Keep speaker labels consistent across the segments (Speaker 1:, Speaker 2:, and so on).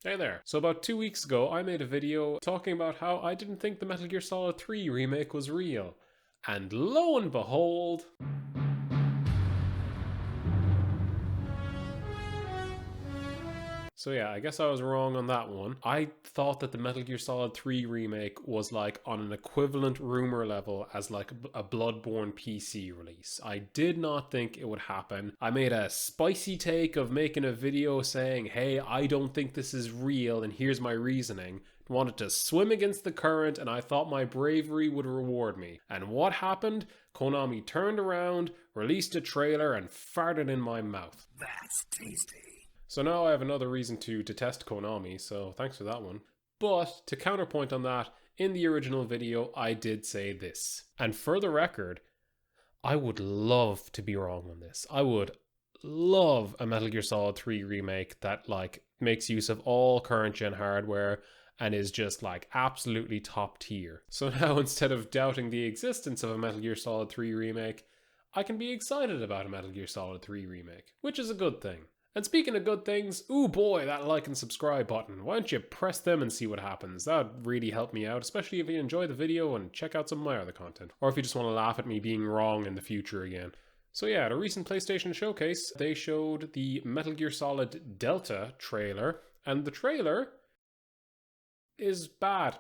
Speaker 1: Hey there. So about 2 weeks ago, I made a video talking about how I didn't think the Metal Gear Solid 3 remake was real. And lo and behold, so yeah, I guess I was wrong on that one. I thought that the Metal Gear Solid 3 remake was like on an equivalent rumor level as like a Bloodborne PC release. I did not think it would happen. I made a spicy take of making a video saying, hey, I don't think this is real and here's my reasoning. I wanted to swim against the current and I thought my bravery would reward me. And what happened? Konami turned around, released a trailer and farted in my mouth.
Speaker 2: That's tasty.
Speaker 1: So now I have another reason to detest Konami, so thanks for that one. But to counterpoint on that, in the original video I did say this. And for the record, I would love to be wrong on this. I would love a Metal Gear Solid 3 remake that like makes use of all current gen hardware and is just like absolutely top tier. So now instead of doubting the existence of a Metal Gear Solid 3 remake, I can be excited about a Metal Gear Solid 3 remake, which is a good thing. And speaking of good things, ooh boy, that like and subscribe button. Why don't you press them and see what happens? That would really help me out, especially if you enjoy the video and check out some of my other content. Or if you just want to laugh at me being wrong in the future again. So yeah, at a recent PlayStation showcase, they showed the Metal Gear Solid Delta trailer, and the trailer is bad.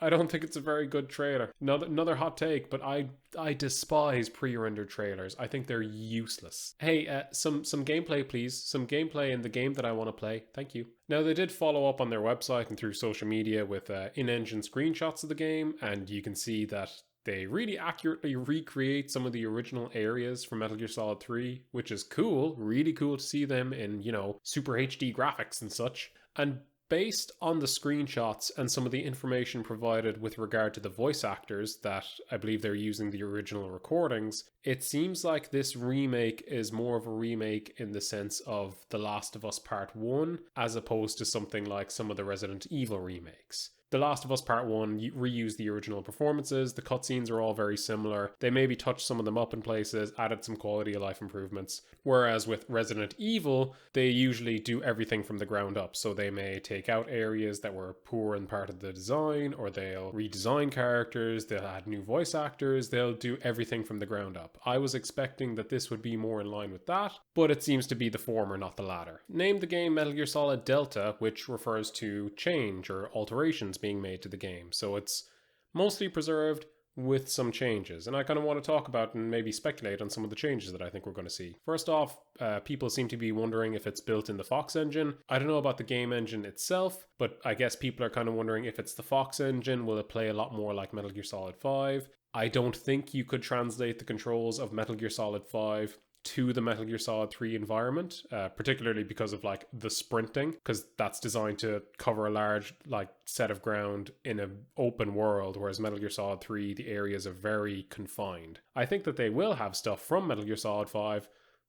Speaker 1: I don't think it's a very good trailer. Another hot take, but I despise pre-rendered trailers. I think they're useless. Hey, some gameplay, please. Some gameplay in the game that I want to play. Thank you. Now, they did follow up on their website and through social media with in-engine screenshots of the game, and you can see that they really accurately recreate some of the original areas from Metal Gear Solid 3, which is cool. Really cool to see them in, you know, super HD graphics and such. And based on the screenshots and some of the information provided with regard to the voice actors that I believe they're using the original recordings, it seems like this remake is more of a remake in the sense of The Last of Us Part 1 as opposed to something like some of the Resident Evil remakes. The Last of Us Part 1 reused the original performances, the cutscenes are all very similar, they maybe touched some of them up in places, added some quality of life improvements, whereas with Resident Evil, they usually do everything from the ground up, so they may take out areas that were poor in part of the design, or they'll redesign characters, they'll add new voice actors, they'll do everything from the ground up. I was expecting that this would be more in line with that, but it seems to be the former, not the latter. Named the game Metal Gear Solid Delta, which refers to change or alterations being made to the game. So it's mostly preserved with some changes. And I kind of want to talk about and maybe speculate on some of the changes that I think we're going to see. First off, people seem to be wondering if it's built in the Fox engine. I don't know about the game engine itself, but I guess people are kind of wondering if it's the Fox engine, will it play a lot more like Metal Gear Solid 5? I don't think you could translate the controls of Metal Gear Solid 5 to the Metal Gear Solid 3 environment, particularly because of like the sprinting, because that's designed to cover a large like set of ground in an open world, whereas Metal Gear Solid 3, the areas are very confined. I think that they will have stuff from Metal Gear Solid 5,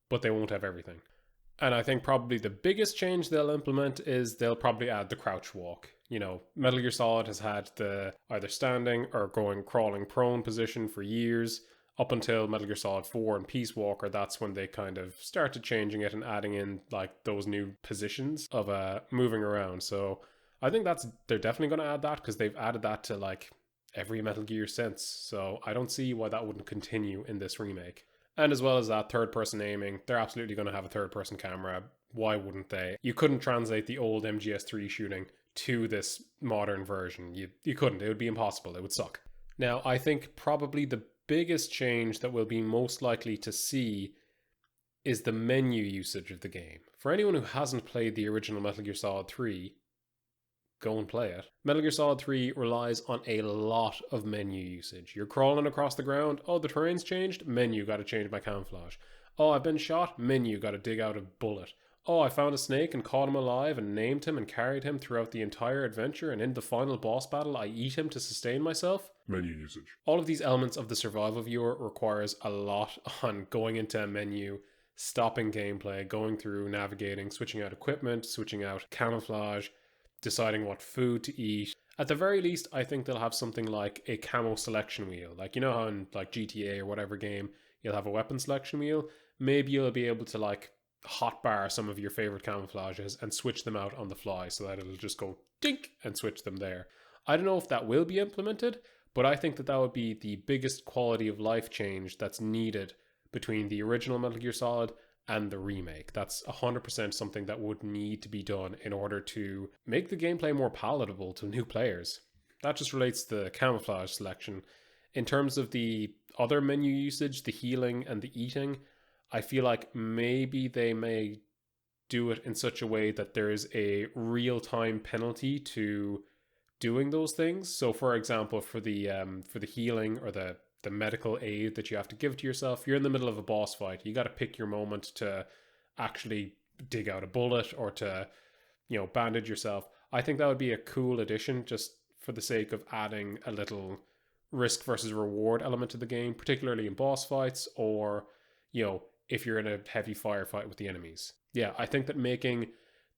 Speaker 1: but they won't have everything. And I think probably the biggest change they'll implement is they'll probably add the crouch walk. You know, Metal Gear Solid has had the either standing or crawling prone position for years. Up until Metal Gear Solid 4 and Peace Walker, that's when they kind of started changing it and adding in like those new positions of moving around. So I think they're definitely going to add that because they've added that to like every Metal Gear since. So I don't see why that wouldn't continue in this remake. And as well as that, third-person aiming, they're absolutely going to have a third-person camera. Why wouldn't they? You couldn't translate the old MGS 3 shooting to this modern version. You couldn't. It would be impossible. It would suck. Now, I think probably the biggest change that we'll be most likely to see is the menu usage of the game. For anyone who hasn't played the original Metal Gear Solid 3, go and play it. Metal Gear Solid 3 relies on a lot of menu usage. You're crawling across the ground, oh, the terrain's changed, menu, gotta change my camouflage. Oh, I've been shot, menu, gotta dig out a bullet. Oh, I found a snake and caught him alive and named him and carried him throughout the entire adventure, and in the final boss battle I eat him to sustain myself.
Speaker 2: Menu usage.
Speaker 1: All of these elements of the survival viewer requires a lot on going into a menu, stopping gameplay, going through, navigating, switching out equipment, switching out camouflage, deciding what food to eat. At the very least, I think they'll have something like a camo selection wheel. Like, you know how in like GTA or whatever game, you'll have a weapon selection wheel? Maybe you'll be able to like hotbar some of your favorite camouflages and switch them out on the fly so that it'll just go dink and switch them there. I don't know if that will be implemented, but I think that that would be the biggest quality of life change that's needed between the original Metal Gear Solid and the remake. That's 100% something that would need to be done in order to make the gameplay more palatable to new players. That just relates to the camouflage selection. In terms of the other menu usage, the healing and the eating, I feel like maybe they may do it in such a way that there is a real-time penalty to doing those things. So, for example, for the healing or the medical aid that you have to give to yourself, you're in the middle of a boss fight. You got to pick your moment to actually dig out a bullet or to, bandage yourself. I think that would be a cool addition, just for the sake of adding a little risk versus reward element to the game, particularly in boss fights or, if you're in a heavy firefight with the enemies. Yeah, I think that making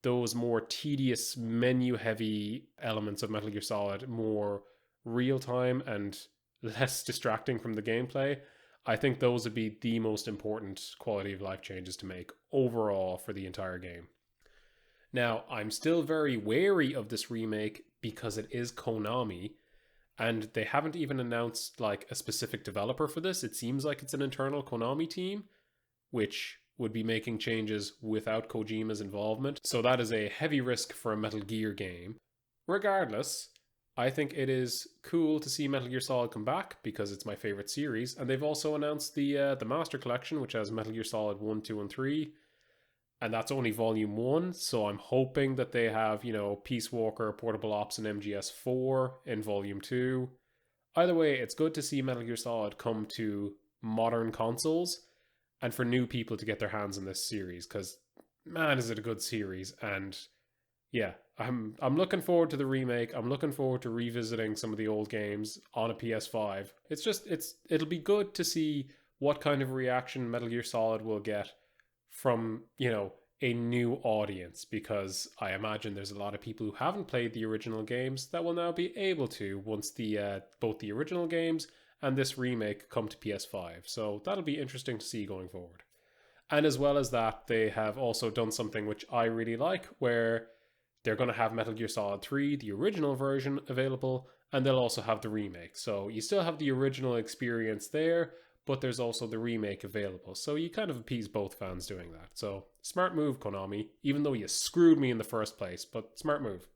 Speaker 1: those more tedious menu heavy elements of Metal Gear Solid more real time and less distracting from the gameplay, I think those would be the most important quality of life changes to make overall for the entire game. Now, I'm still very wary of this remake because it is Konami, and they haven't even announced like a specific developer for this. It seems like it's an internal Konami team, which would be making changes without Kojima's involvement. So that is a heavy risk for a Metal Gear game. Regardless, I think it is cool to see Metal Gear Solid come back because it's my favorite series. And they've also announced the Master Collection, which has Metal Gear Solid 1, 2, and 3. And that's only Volume 1, so I'm hoping that they have, Peace Walker, Portable Ops, and MGS 4 in Volume 2. Either way, it's good to see Metal Gear Solid come to modern consoles and for new people to get their hands on this series, because man, is it a good series. And yeah, I'm looking forward to the remake. I'm looking forward to revisiting some of the old games on a PS5. It'll be good to see what kind of reaction Metal Gear Solid will get from, a new audience, because I imagine there's a lot of people who haven't played the original games that will now be able to once the both the original games and this remake come to PS5. So that'll be interesting to see going forward. And as well as that, they have also done something which I really like, where they're going to have Metal Gear Solid 3, the original version, available, and they'll also have the remake. So you still have the original experience there, but there's also the remake available. So you kind of appease both fans doing that. So smart move, Konami, even though you screwed me in the first place, but smart move.